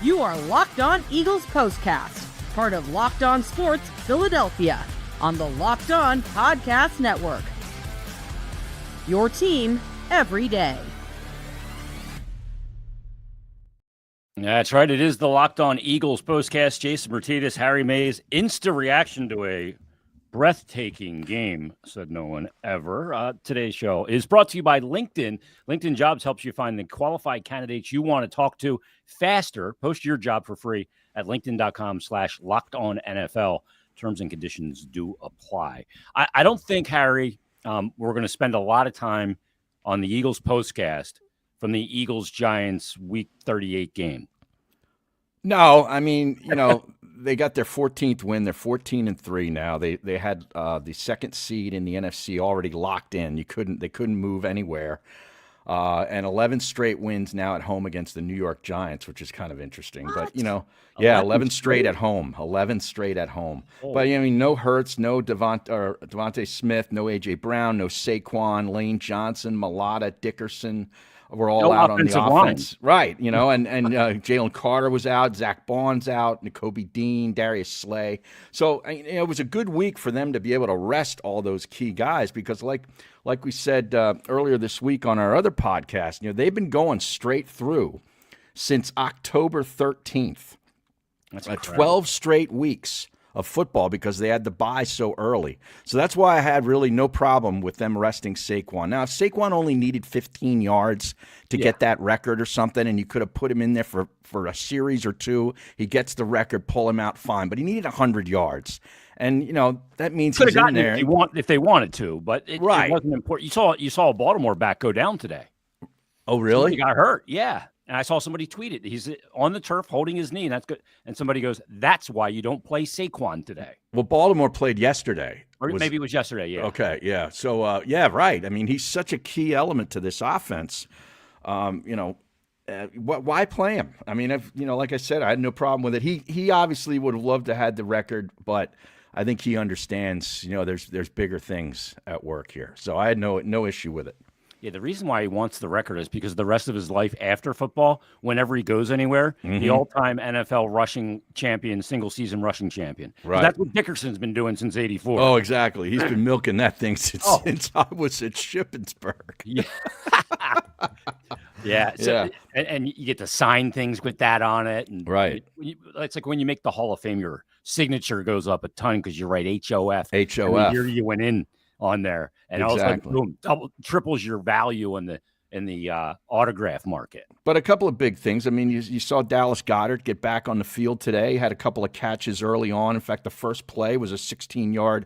You are Locked On Eagles POSTCAST, part of Locked On Sports Philadelphia, on the Locked On Podcast Network. Your team every day. That's right. It is the Locked On Eagles POSTCAST. Jason Myrtetus, Harry Mays, instant reaction to a breathtaking game, said no one ever. Today's show is brought to you by LinkedIn. LinkedIn Jobs helps you find the qualified candidates you want to talk to faster. Post your job for free at linkedin.com/LockedOnNFL. Terms and conditions do apply. I don't think, Harry, we're going to spend a lot of time on the Eagles postcast from the Eagles-Giants Week 38 game. No, I mean, they got their 14th win. They're 14-3 now. They had the second seed in the NFC already locked in. They couldn't move anywhere. And 11 straight wins now at home against the New York Giants, which is kind of interesting. What? But 11 straight at home. 11 straight at home. Oh. But I mean, no Hurts, no Devontae Smith, no AJ Brown, no Saquon, Lane Johnson, Mulata, Dickerson. We're all out on the offense. Right, and Jalen Carter was out, Zach Bond's out, Nakobe Dean, Darius Slay. So it was a good week for them to be able to rest all those key guys because like we said earlier this week on our other podcast, they've been going straight through since October 13th. That's 12 straight weeks of football because they had the bye so early. So that's why I had really no problem with them resting Saquon. Now, if Saquon only needed 15 yards to get that record or something, and you could have put him in there for a series or two, he gets the record, pull him out, fine. But he needed 100 yards. And, that means he's in there. If they wanted to, but it wasn't important. You saw a Baltimore back go down today. Oh, really? He got hurt, yeah. And I saw somebody tweet it. He's on the turf holding his knee, and that's good. And somebody goes, that's why you don't play Saquon today. Well, Baltimore played yesterday. Or maybe it was yesterday, yeah. Okay, yeah. So, right. I mean, he's such a key element to this offense. Why play him? I mean, like I said, I had no problem with it. He obviously would have loved to have had the record, but I think he understands, there's bigger things at work here. So I had no issue with it. Yeah, the reason why he wants the record is because the rest of his life after football, whenever he goes anywhere, the all-time NFL rushing champion, single-season rushing champion. Right. That's what Dickerson's been doing since '84. Oh, exactly. He's been milking that thing since I was at Shippensburg. Yeah. Yeah. So, and you get to sign things with that on it. And right. It's like when you make the Hall of Fame, your signature goes up a ton because you write HOF. HOF. And the year you went in on there, and exactly. Also boom, triples your value in the autograph market. But a couple of big things. I mean, you saw Dallas Goedert get back on the field today. He had a couple of catches early on. In fact, the first play was a 16-yard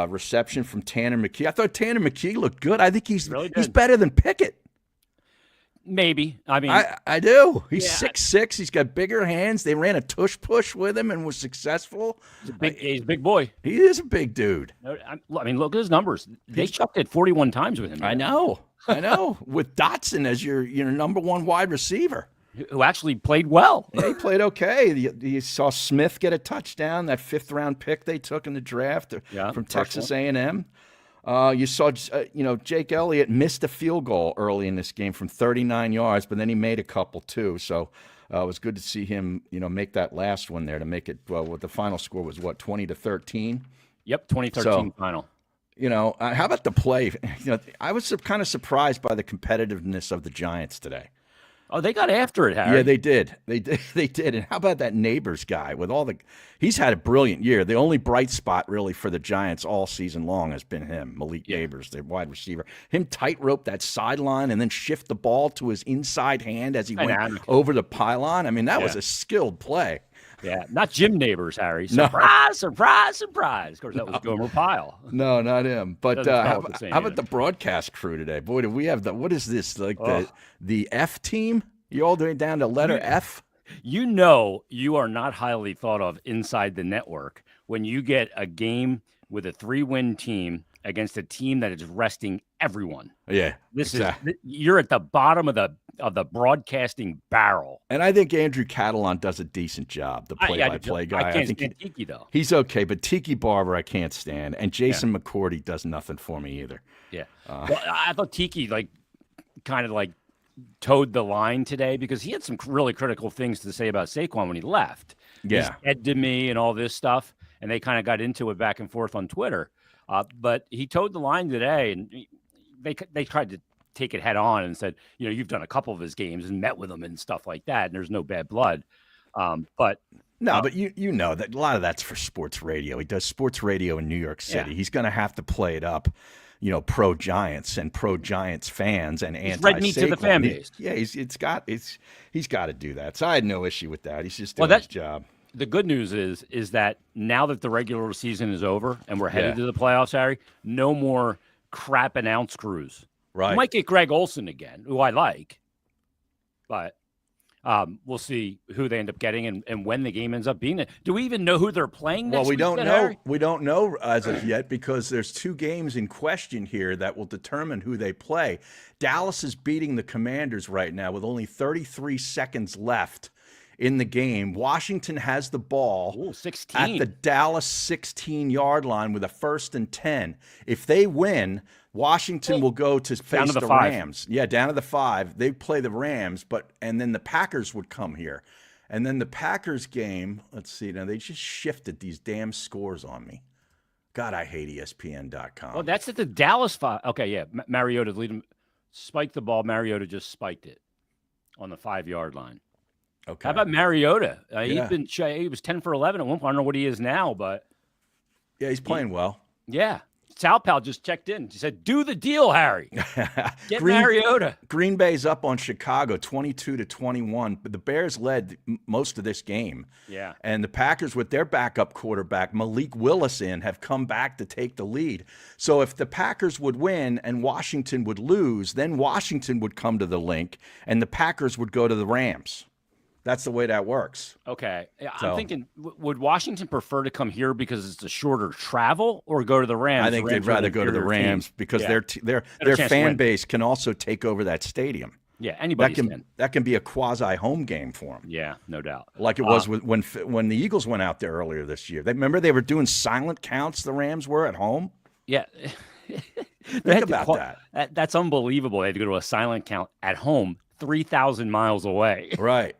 reception from Tanner McKee. I thought Tanner McKee looked good. I think he's better than Pickett. Maybe. I mean, I do. He's 6'6". He's got bigger hands. They ran a tush push with him and was successful. He's a big boy. He is a big dude. I mean, look at his numbers. They chucked it 41 times with him. I know. With Dotson as your number one wide receiver. Who actually played well. Yeah, he played okay. You saw Smith get a touchdown, that 5th-round pick they took in the draft from Texas A&M. You saw, Jake Elliott missed a field goal early in this game from 39 yards, but then he made a couple too. So it was good to see him, make that last one there to make it. Well, what the final score was, 20-13. Yep, 2013 final. How about the play? I was kind of surprised by the competitiveness of the Giants today. Oh, they got after it, Harry. Yeah, they did. They did. And how about that Neighbors guy with he's had a brilliant year. The only bright spot really for the Giants all season long has been him, Malik Neighbors, their wide receiver. Him tightrope that sideline and then shift the ball to his inside hand as he went over the pylon. I mean, that was a skilled play. Yeah, not Jim Neighbors, Harry. Surprise, surprise, surprise. Of course, that was Gomer Pyle. No, not him. But how about the broadcast crew today? Boy, do we have what is this, the F team? You all doing down to letter F? You are not highly thought of inside the network when you get a game with a 3-win team against a team that is resting everyone. Yeah, You're at the bottom of the broadcasting barrel. And I think Andrew Catalon does a decent job, the play-by-play guy. I can't stand Tiki, though. He's okay, but Tiki Barber I can't stand. And Jason McCourty does nothing for me either. Yeah. Well, I thought Tiki, kind of towed the line today because he had some really critical things to say about Saquon when he left. Yeah. He's dead to me and all this stuff. And they kind of got into it back and forth on Twitter. But he towed the line today, and they tried to take it head on and said, you've done a couple of his games and met with him and stuff like that, and there's no bad blood. But you know that a lot of that's for sports radio. He does sports radio in New York City. Yeah. He's going to have to play it up, pro Giants and pro Giants fans and anti red meat to the fan base. He's got to do that. So I had no issue with that. He's just doing his job. The good news is that now that the regular season is over and we're headed to the playoffs, Harry, no more crap announce crews. Right. You might get Greg Olson again, who I like, but we'll see who they end up getting and when the game ends up being. Do we even know who they're playing next week? Well, we don't know. Harry? We don't know as of yet because there's 2 games in question here that will determine who they play. Dallas is beating the Commanders right now with only 33 seconds left in the game. Washington has the ball 16. at the Dallas 16-yard line with a 1st and 10. If they win, Washington will go to face the 5. Rams. Yeah, down to the 5. They play the Rams, and then the Packers would come here. And then the Packers game, let's see, now they just shifted these damn scores on me. God, I hate ESPN.com. Well, that's at the Dallas 5. Okay, yeah, Mariota lead him, spiked the ball. Mariota just spiked it on the 5-yard line. Okay. How about Mariota? He was 10 for 11 at one point. I don't know what he is now, but yeah, he's playing well. Yeah. Sal Pal just checked in. She said, "Do the deal, Harry. Get Mariota." Green Bay's up on Chicago 22-21. But the Bears led most of this game. Yeah. And the Packers, with their backup quarterback, Malik Willis, have come back to take the lead. So if the Packers would win and Washington would lose, then Washington would come to the link and the Packers would go to the Rams. That's the way that works. Okay. I'm thinking, would Washington prefer to come here because it's a shorter travel or go to the Rams? I think they'd rather go to the Rams because their fan base can also take over that stadium. Yeah, anybody that can be a quasi-home game for them. Yeah, no doubt. Like it was when the Eagles went out there earlier this year. Remember they were doing silent counts, the Rams were at home? Yeah. Think about that. That's unbelievable. They had to go to a silent count at home 3,000 miles away. Right.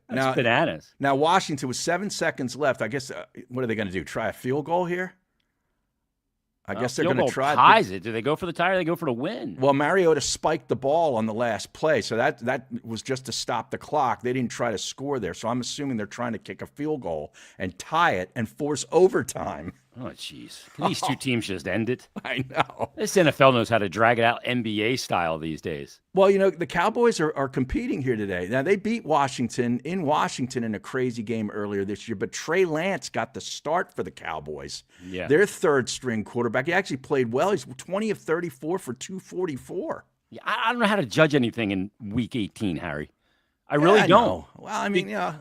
That's bananas. Now, Washington with 7 seconds left. I guess, what are they going to do? Try a field goal here? I guess they're going to try. Ties it. Do they go for the tie or they go for the win? Well, Mariota spiked the ball on the last play, so that was just to stop the clock. They didn't try to score there, so I'm assuming they're trying to kick a field goal and tie it and force overtime. Oh, jeez. These 2 teams just end it? I know. This NFL knows how to drag it out NBA style these days. Well, the Cowboys are competing here today. Now, they beat Washington in a crazy game earlier this year, but Trey Lance got the start for the Cowboys. Yeah. Their 3rd-string quarterback. He actually played well. He's 20 of 34 for 244. Yeah, I don't know how to judge anything in Week 18, Harry. I really don't. Well, I mean, I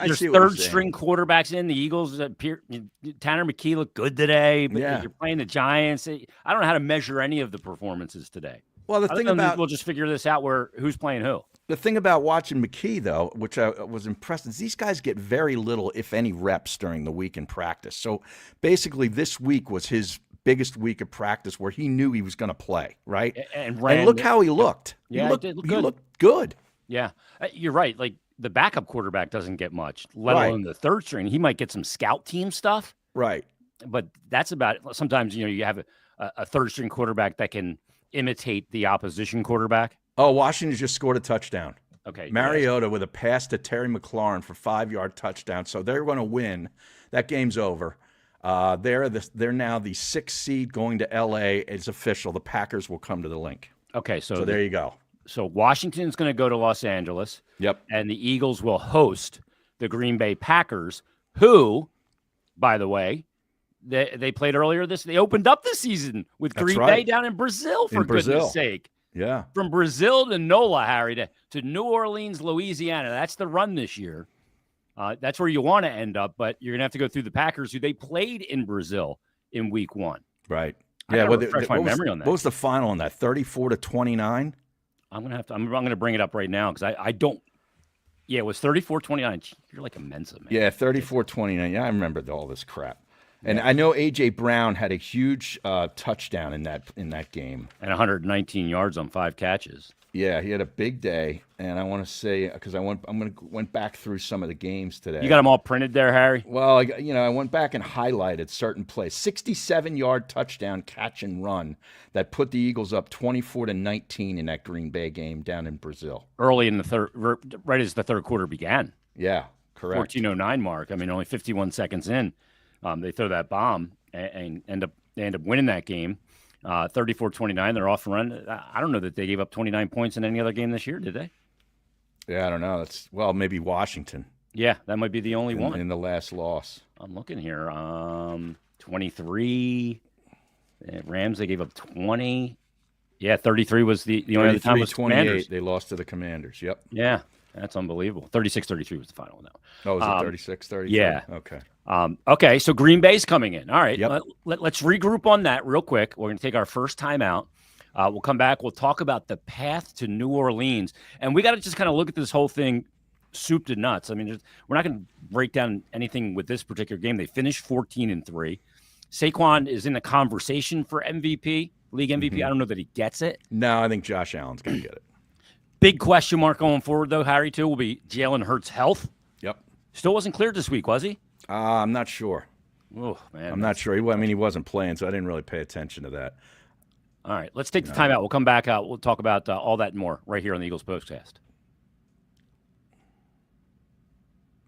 There's see what you're saying. 3rd-string quarterbacks in. The Eagles appear. Tanner McKee looked good today, but you're playing the Giants. I don't know how to measure any of the performances today. Well, we'll just figure this out who's playing who. The thing about watching McKee, though, which I was impressed, is these guys get very little, if any, reps during the week in practice. So basically, this week was his biggest week of practice where he knew he was going to play, right? And look how he looked. Yeah, he looked good. Yeah, you're right. Like, the backup quarterback doesn't get much, let alone the 3rd string. He might get some scout team stuff. Right. But that's about it. Sometimes, you have a 3rd string quarterback that can imitate the opposition quarterback. Oh, Washington just scored a touchdown. Okay. Mariota with a pass to Terry McLaurin for 5-yard touchdown. So they're going to win. That game's over. They're now the 6th seed going to L.A. It's official. The Packers will come to the link. Okay. So there you go. So Washington's going to go to Los Angeles. Yep. And the Eagles will host the Green Bay Packers, who, by the way, they played earlier they opened up the season with Green Bay down in Brazil, for goodness sake. Yeah. From Brazil to NOLA, Harry, to New Orleans, Louisiana. That's the run this year. That's where you want to end up, but you're going to have to go through the Packers, who they played in Brazil in Week 1. Right. Yeah. Refresh my memory on that. What was the final on that? 34-29? I'm going to bring it up right now because I don't. Yeah, it was 34-29. You're like a Mensa, man. Yeah, 34-29. Yeah, I remember all this crap. And I know A.J. Brown had a huge touchdown in that game. And 119 yards on 5 catches. Yeah, he had a big day, and I want to say because I went back through some of the games today. You got them all printed there, Harry? Well, I went back and highlighted certain plays. 67-yard touchdown catch and run that put the Eagles up 24-19 in that Green Bay game down in Brazil. Early in the third, right as the third quarter began. Yeah, correct. 14:09 mark. I mean, only 51 seconds in, they throw that bomb and end up winning that game. 34-29, they're off and run. I don't know that they gave up 29 points in any other game this year, did they? Yeah, I don't know. Maybe Washington. Yeah, that might be the only one. In the last loss. I'm looking here. 23. Rams, they gave up 20. Yeah, 33 was the only other time it was 28. Commanders. They lost to the Commanders. Yep. Yeah, that's unbelievable. 36-33 was the final now. Oh, was it 36-33? Yeah. Okay. Okay, so Green Bay's coming in. All right, Yep. let's regroup on that real quick. We're going to take our first time out. We'll come back. We'll talk about the path to New Orleans. And we got to just kind of look at this whole thing soup to nuts. I mean, we're not going to break down anything with this particular game. They finished 14-3. Saquon is in the conversation for MVP, league MVP. Mm-hmm. I don't know that he gets it. No, I think Josh Allen's going to get it. Big question mark going forward, though, Harry, too, will be Jalen Hurts' health. Yep. Still wasn't cleared this week, was he? I'm not sure. Oh, man. I'm not sure. He wasn't playing, so I didn't really pay attention to that. All right, let's take the time out. We'll come back out. We'll talk about all that and more right here on the Eagles Postcast.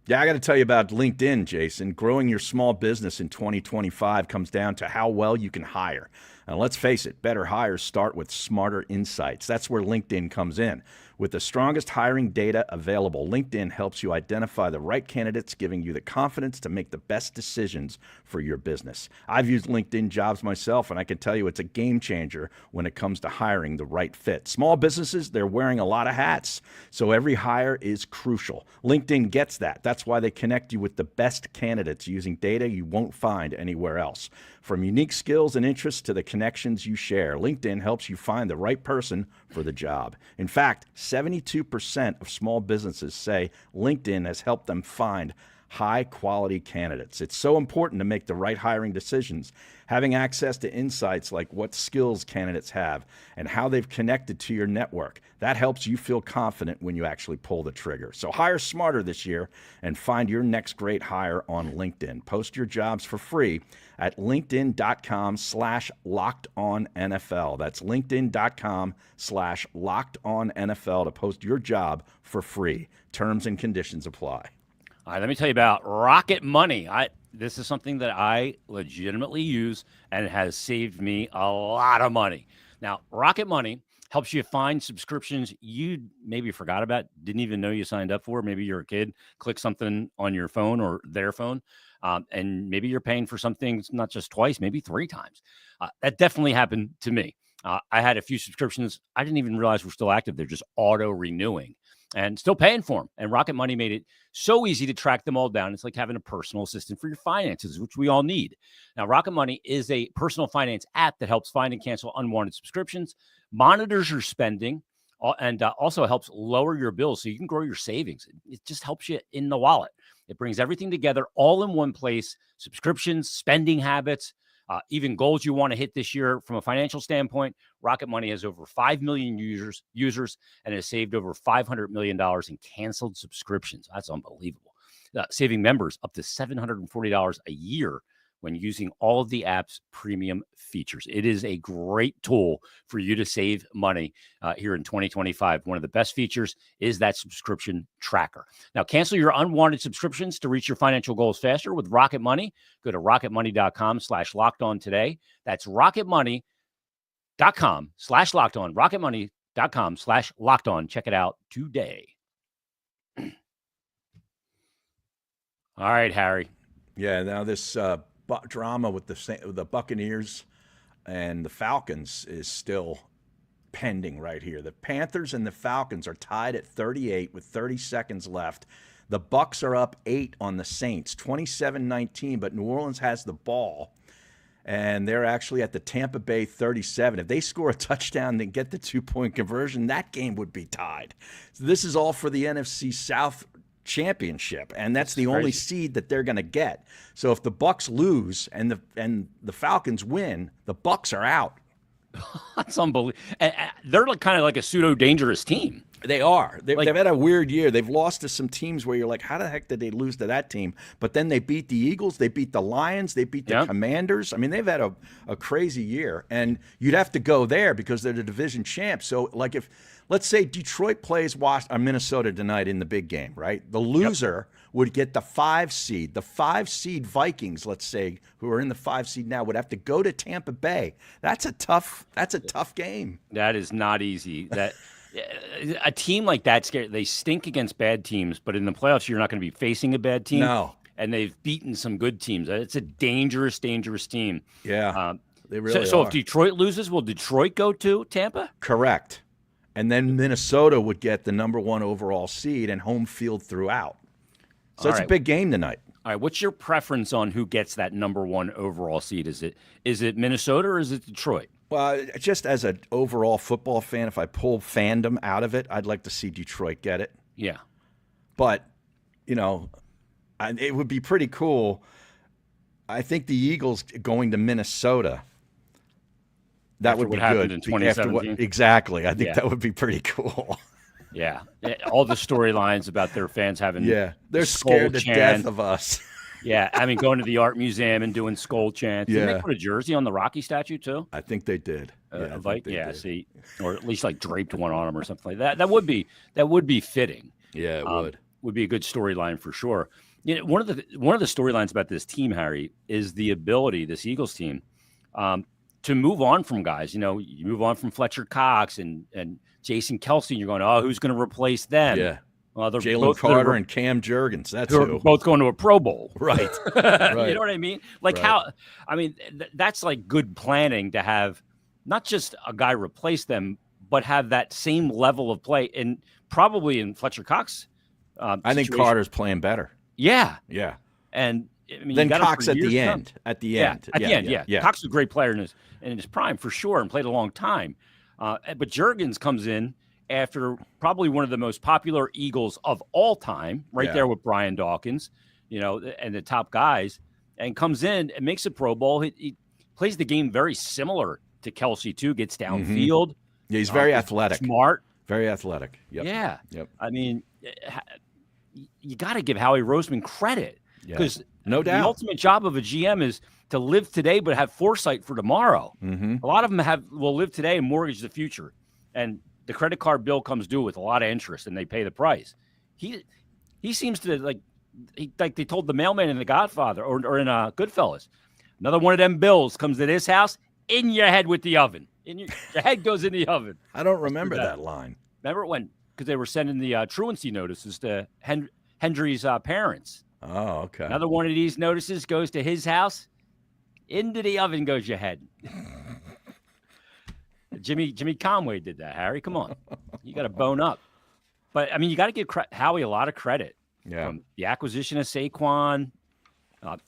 Yeah, I got to tell you about LinkedIn, Jason. Growing your small business in 2025 comes down to how well you can hire. And let's face it, better hires start with smarter insights. That's where LinkedIn comes in. With the strongest hiring data available, LinkedIn helps you identify the right candidates, giving you the confidence to make the best decisions for your business. I've used LinkedIn Jobs myself, and I can tell you it's a game changer when it comes to hiring the right fit. Small businesses, they're wearing a lot of hats, so every hire is crucial. LinkedIn gets that. That's why they connect you with the best candidates using data you won't find anywhere else. From unique skills and interests to the connections you share, LinkedIn helps you find the right person for the job. In fact, 72% of small businesses say LinkedIn has helped them find high-quality candidates. It's so important to make the right hiring decisions. Having access to insights like what skills candidates have and how they've connected to your network, that helps you feel confident when you actually pull the trigger. So hire smarter this year and find your next great hire on LinkedIn. Post your jobs for free at linkedin.com/lockedonnfl. That's linkedin.com/lockedonnfl to post your job for free. Terms and conditions apply. All right, let me tell you about Rocket Money. This is something that I legitimately use, and it has saved me a lot of money. Now, Rocket Money helps you find subscriptions you maybe forgot about, didn't even know you signed up for. Maybe you're a kid, click something on your phone or their phone, and maybe you're paying for something not just twice, maybe 3 times. That definitely happened to me. I had a few subscriptions I didn't even realize were still active. They're just auto-renewing and still paying for them. And Rocket Money made it so easy to track them all down. It's like having a personal assistant for your finances, which we all need. Now, Rocket Money is a personal finance app that helps find and cancel unwanted subscriptions, monitors your spending, and also helps lower your bills so you can grow your savings. It just helps you in the wallet. It brings everything together all in one place: subscriptions, spending habits, even goals you want to hit this year from a financial standpoint. Rocket Money has over 5 million users and has saved over $500 million in canceled subscriptions. That's unbelievable. Saving members up to $740 a year when using all of the app's premium features. It is a great tool for you to save money here in 2025. One of the best features is that subscription tracker. Now, cancel your unwanted subscriptions to reach your financial goals faster with Rocket Money. Go to rocketmoney.com/lockedon today. That's rocketmoney.com/lockedon. rocketmoney.com/lockedon. Check it out today. All right, Harry. Yeah, now this drama with the Buccaneers and the Falcons is still pending right here. The Panthers and the Falcons are tied at 38 with 30 seconds left. The Bucs are up 8 on the Saints, 27-19, but New Orleans has the ball, and they're actually at the Tampa Bay 37. If they score a touchdown and get the 2-point conversion, that game would be tied. So this is all for the NFC South championship, and that's the only seed that they're going to get. So if the Bucs lose and the Falcons win, the Bucs are out. That's unbelievable. And they're kind of like a pseudo dangerous team. They are. They've had a weird year. They've lost to some teams where you're like, how the heck did they lose to that team? But then they beat the Eagles. They beat the Lions. They beat the Commanders. I mean, they've had a crazy year. And you'd have to go there because they're the division champs. So, like, if, let's say Detroit plays Minnesota tonight in the big game, right? The loser would get the 5 seed. The 5 seed Vikings, let's say, who are in the 5 seed now, would have to go to Tampa Bay. That's a tough game. That is not easy. That a team like that, they stink against bad teams, but in the playoffs, you're not going to be facing a bad team. No. And they've beaten some good teams. It's a dangerous, dangerous team. Yeah, they really so are. if Detroit loses, will Detroit go to Tampa? Correct. And then Minnesota would get the number 1 overall seed and home field throughout. So it's a big game tonight. All right, what's your preference on who gets that number 1 overall seed? Is it Minnesota or is it Detroit? Well, just as an overall football fan, if I pull fandom out of it, I'd like to see Detroit get it. Yeah. But, it would be pretty cool. I think the Eagles going to Minnesota, that would be good. In 2017. Exactly. I think that would be pretty cool. Yeah. All the storylines about their fans having they're scared to death of us. Yeah, I mean, going to the art museum and doing skull chants. Did they put a jersey on the Rocky statue too? I think they did. See, or at least like draped one on them or something like that. That would be fitting. Yeah, it would be a good storyline for sure. One of the storylines about this team, Harry, is the ability, this Eagles team, to move on from guys. You move on from Fletcher Cox and Jason Kelce, and you're going, oh, who's going to replace them? Yeah. Well, Jalen Carter and Cam Jurgens. That's who. Both going to a Pro Bowl. Right. Right. You know what I mean? Like that's like good planning to have not just a guy replace them, but have that same level of play. And probably in Fletcher Cox. I think Carter's playing better. Yeah. Yeah. And then Cox at the end. At the end. Yeah. Cox is a great player in his prime for sure and played a long time. But Jurgens comes in after probably one of the most popular Eagles of all time, there with Brian Dawkins, and the top guys, and comes in and makes a Pro Bowl. He plays the game very similar to Kelce too, gets downfield. Yeah, he's very athletic. Smart. Very athletic. Yep. Yeah. Yep. I mean, you got to give Howie Roseman credit because no doubt the ultimate job of a GM is to live today but have foresight for tomorrow. Mm-hmm. A lot of them will live today and mortgage the future. And the credit card bill comes due with a lot of interest, and they pay the price. He seems to like they told the mailman in The Godfather or in Goodfellas. Another one of them bills comes to this house, in your head with the oven. Your head goes in the oven. I don't remember that line. Remember when? Because they were sending the truancy notices to Hendry's parents. Oh, okay. Another one of these notices goes to his house. Into the oven goes your head. Jimmy Conway did that, Harry. Come on. You got to bone up. But, I mean, you got to give Howie a lot of credit. Yeah. The acquisition of Saquon,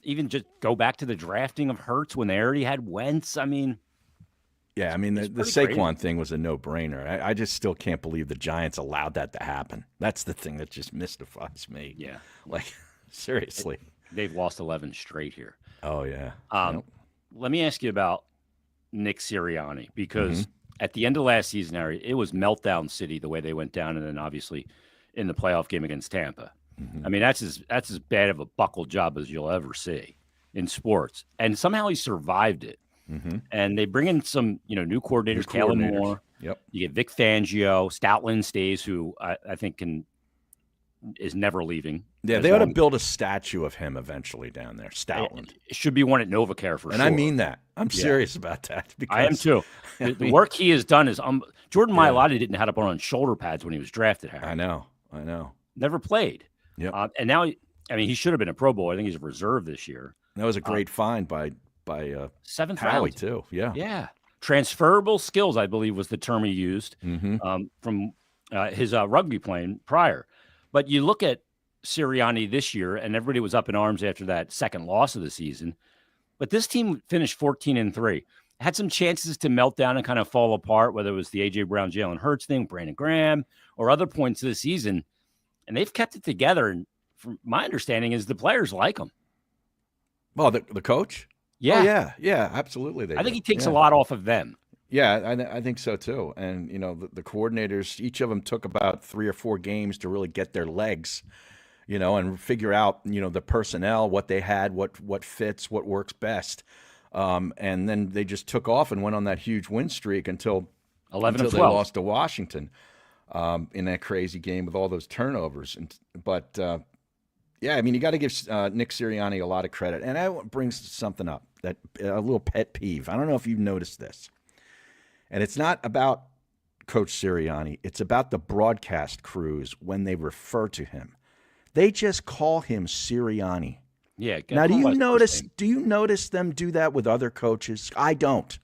even just go back to the drafting of Hurts when they already had Wentz. I mean. Yeah, I mean, the Saquon thing was a no-brainer. I just still can't believe the Giants allowed that to happen. That's the thing that just mystifies me. Yeah. Like, seriously. They've lost 11 straight here. Oh, yeah. Let me ask you about Nick Sirianni, because at the end of last season, Harry, it was meltdown city the way they went down, and then obviously in the playoff game against Tampa. I mean, that's as bad of a buckle job as you'll ever see in sports. And somehow he survived it. And they bring in some, new coordinators, Kellen Moore. Yep. You get Vic Fangio, Stoutland stays, who I think is never leaving. Yeah, they ought to build a statue of him eventually down there, Stoutland. It should be one at NovaCare for sure. And I mean that. I'm serious about that. Because, I am too. The work he has done is Jordan Mailata didn't have to put on shoulder pads when he was drafted, Harry. I know. Never played. Yep. And now, he should have been a Pro Bowl. I think he's a reserve this year. That was a great find by 7th Howie round too. Yeah. Yeah. Transferable skills, I believe, was the term he used from his rugby playing prior. But you look at Sirianni this year, and everybody was up in arms after that second loss of the season. But this team finished 14-3. Had some chances to melt down and kind of fall apart, whether it was the A.J. Brown, Jalen Hurts thing, Brandon Graham, or other points of the season. And they've kept it together. And from my understanding is the players like him. Well, the coach? Yeah. Oh, yeah, absolutely. I think he takes a lot off of them. Yeah, I think so too. And, the coordinators, each of them took about 3 or 4 games to really get their legs, and figure out, the personnel, what they had, what fits, what works best. And then they just took off and went on that huge win streak until 11 they lost to Washington in that crazy game with all those turnovers. But yeah, I mean, you got to give Nick Sirianni a lot of credit. And that brings something up, that a little pet peeve. I don't know if you've noticed this. And it's not about Coach Sirianni. It's about the broadcast crews when they refer to him. They just call him Sirianni. Yeah. Now, do you notice them do that with other coaches? I don't.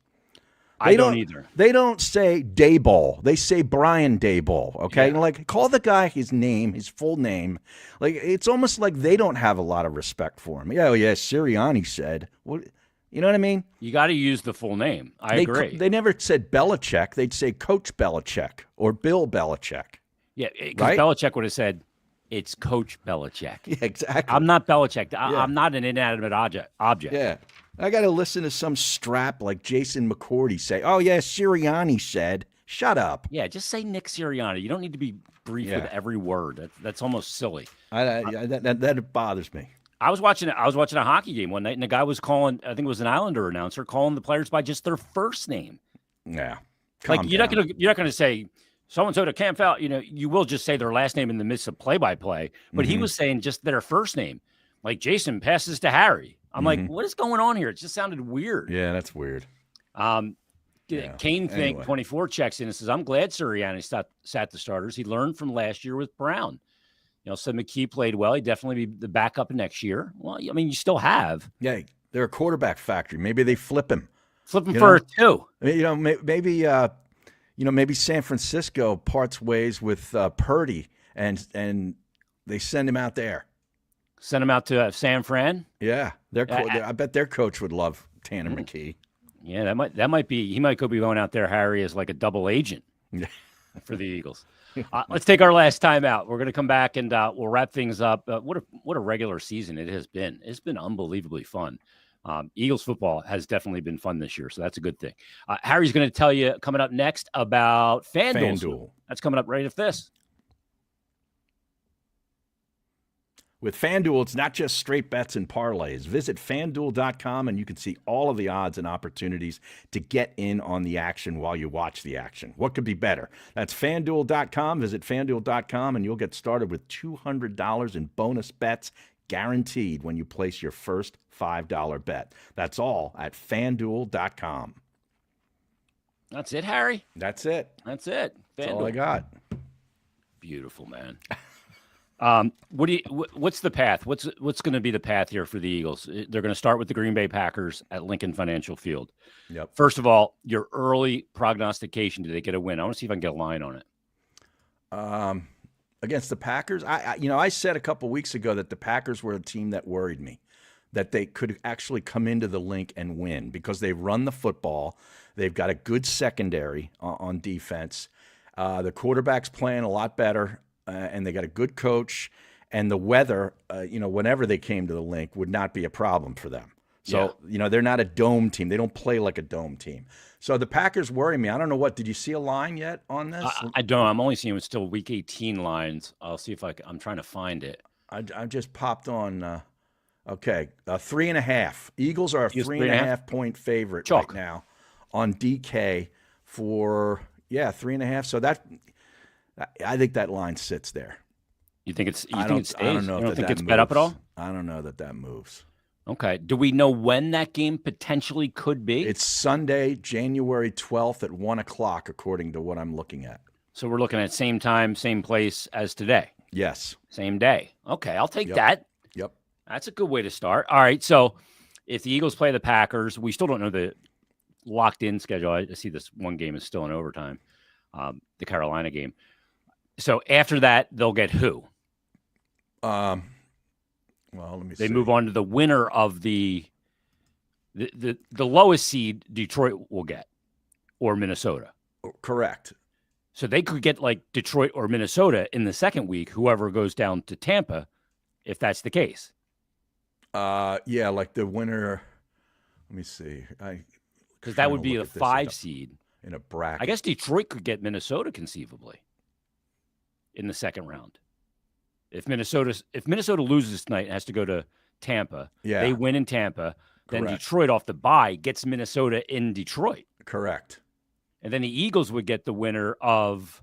I don't either. They don't say Dayball. They say Brian Dayball. Okay, Yeah. Like, call the guy his name, his full name. Like, it's almost like they don't have a lot of respect for him. Yeah, Sirianni said. What? You know what I mean? You got to use the full name. I agree. They never said Belichick. They'd say Coach Belichick or Bill Belichick. Yeah, because right? Belichick would have said, "It's Coach Belichick." Yeah, exactly. I'm not Belichick. I'm not an inanimate object. Yeah. I got to listen to some strap like Jason McCourty say, "Oh, yeah, Sirianni said." Shut up. Yeah, just say Nick Sirianni. You don't need to be brief with every word. That's almost silly. That bothers me. I was watching a hockey game one night, and the guy was calling, I think it was an Islander announcer, calling the players by just their first name. Yeah. You're not gonna say so-and-so to Camp Foul. You will just say their last name in the midst of play-by-play. But he was saying just their first name. Like, Jason passes to Harry. I'm like, what is going on here? It just sounded weird. Yeah, that's weird. Kane Think 24 checks in and says, I'm glad Sirianni sat the starters. He learned from last year with Brown. Said McKee played well. He'd definitely be the backup next year. Well, I mean, you still have. Yeah, they're a quarterback factory. Maybe they flip him. For a 2. Maybe San Francisco parts ways with Purdy and they send him out there. Send him out to San Fran? Yeah. I bet their coach would love Tanner McKee. Yeah, that might be. He might go be going out there, Harry, as like a double agent for the Eagles. Let's take our last time out. We're going to come back and we'll wrap things up. What a regular season it has been. It's been unbelievably fun. Eagles football has definitely been fun this year, so that's a good thing. Harry's going to tell you coming up next about FanDuel. That's coming up right after this. With FanDuel, it's not just straight bets and parlays. Visit FanDuel.com and you can see all of the odds and opportunities to get in on the action while you watch the action. What could be better? That's FanDuel.com. Visit FanDuel.com and you'll get started with $200 in bonus bets guaranteed when you place your first $5 bet. That's all at FanDuel.com. That's it, Harry? That's it. That's it. That's all I got. Beautiful, man. What's the path? What's going to be the path here for the Eagles? They're going to start with the Green Bay Packers at Lincoln Financial Field. Yep. First of all, your early prognostication, do they get a win? I want to see if I can get a line on it. Against the Packers, I said a couple weeks ago that the Packers were a team that worried me, that they could actually come into the Link and win because they run the football. They've got a good secondary on defense. The quarterback's playing a lot better. And they got a good coach, and the weather, whenever they came to the Link, would not be a problem for them. So, they're not a dome team. They don't play like a dome team. So the Packers worry me. I don't know what. Did you see a line yet on this? I don't. I'm only seeing it's still Week 18 lines. I'll see if I'm trying to find it. I just popped on. 3.5. Eagles are a 3.5 point favorite right now on DK for 3.5. So I think that line sits there. You think it's? You think it stays? I don't know. You don't think it's moves. bet up at all? I don't know that moves. Okay. Do we know when that game potentially could be? It's Sunday, January 12th at 1:00, according to what I'm looking at. So we're looking at same time, same place as today. Yes. Same day. Okay, I'll take that. Yep. That's a good way to start. All right. So if the Eagles play the Packers, we still don't know the locked-in schedule. I see this one game is still in overtime, the Carolina game. So after that, they'll get who? Well, let me see. They move on to the winner of the lowest seed Detroit will get, or Minnesota. Correct. So they could get like Detroit or Minnesota in the second week. Whoever goes down to Tampa if that's the case. Yeah, like the winner. Let me see. Because that would be a 5 seed in a bracket. I guess Detroit could get Minnesota conceivably in the second round. If Minnesota loses tonight and has to go to Tampa, they win in Tampa. Then Detroit off the bye gets Minnesota in Detroit. Correct. And then the Eagles would get the winner of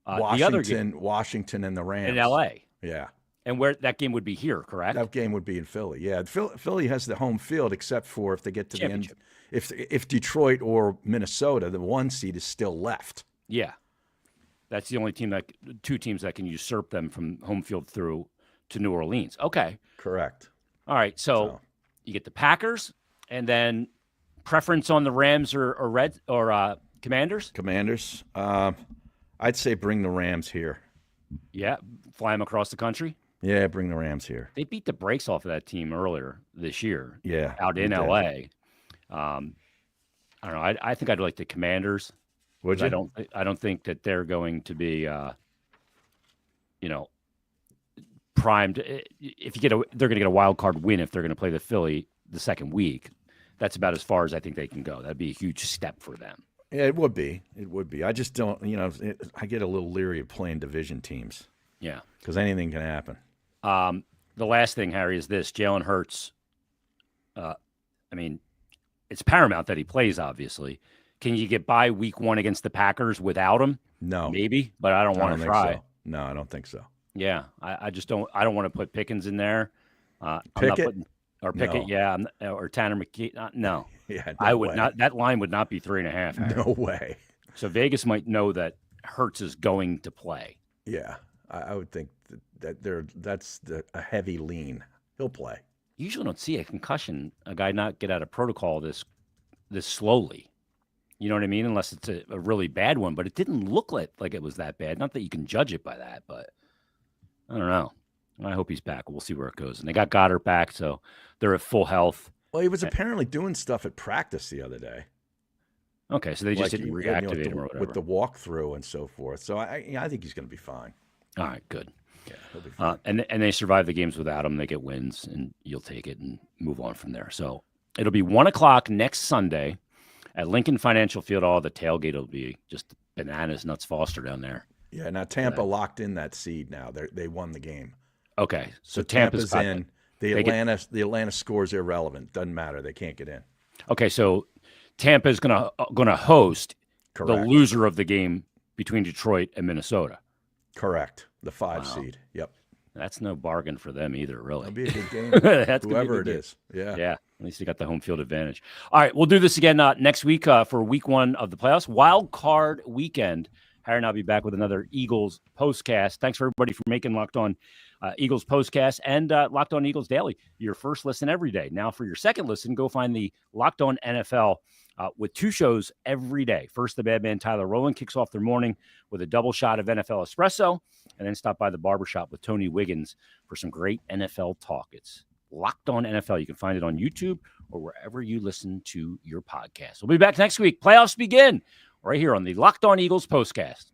Washington, the other game. Washington and the Rams. In L.A. Yeah. And where that game would be here, correct? That game would be in Philly. Yeah. Philly has the home field except for if they get to the end. If Detroit or Minnesota, the 1 seed is still left. Yeah. That's the only two teams that can usurp them from home field through to New Orleans. Okay. Correct. All right. So you get the Packers, and then preference on the Rams or Commanders? Commanders. I'd say bring the Rams here. Yeah. Fly them across the country? Yeah, bring the Rams here. They beat the brakes off of that team earlier this year. Yeah. Out in L.A. I don't know. I think I'd like the Commanders. Would you? I don't think that they're going to be, primed. If they're going to get a wild card win if they're going to play the Philly the second week. That's about as far as I think they can go. That'd be a huge step for them. Yeah, it would be. It would be. I just don't. I get a little leery of playing division teams. Yeah, because anything can happen. The last thing, Harry, is this: Jalen Hurts. It's paramount that he plays. Obviously. Can you get by week 1 against the Packers without him? No. Maybe, but I don't want to try. So. No, I don't think so. Yeah, I just don't. I don't want to put Pickens in there. Pickett? Pickett, yeah, or Tanner McKee. No. Yeah, I would not. That line would not be 3.5. Harry. No way. So Vegas might know that Hurts is going to play. Yeah, I would think that's a heavy lean. He'll play. You usually don't see a guy not get out of protocol this slowly. You know what I mean? Unless it's a really bad one, but it didn't look like it was that bad. Not that you can judge it by that, but I don't know. I hope he's back. We'll see where it goes. And they got Goddard back, so they're at full health. Well, he was apparently doing stuff at practice the other day. Okay, so they just didn't reactivate him or whatever. With the walkthrough and so forth. So I think he's going to be fine. All right, good. Yeah, he'll be fine. And they survive the games without him. They get wins, and you'll take it and move on from there. So it'll be 1:00 next Sunday at Lincoln Financial Field. The tailgate will be just bananas, nuts, Foster down there. Yeah, now Tampa locked in that seed now. They won the game. Okay, so Tampa's in. The Atlanta score is irrelevant. Doesn't matter. They can't get in. Okay, so Tampa is gonna host Correct. The loser of the game between Detroit and Minnesota. Correct. The 5 seed. Yep. That's no bargain for them either, really. That'll be a good game. Whoever it is. Yeah. Yeah. At least you got the home field advantage. All right, we'll do this again next week for week 1 of the playoffs. Wildcard weekend. Harry and I'll be back with another Eagles postcast. Thanks for everybody for making Locked On Eagles postcast and Locked On Eagles Daily your first listen every day. Now for your second listen, go find the Locked On NFL with 2 shows every day. First, the bad man Tyler Rowland kicks off their morning with a double shot of NFL espresso, and then stop by the barbershop with Tony Wiggins for some great NFL talk. It's Locked On NFL. You can find it on YouTube or wherever you listen to your podcast. We'll be back next week. Playoffs begin right here on the Locked On Eagles postcast.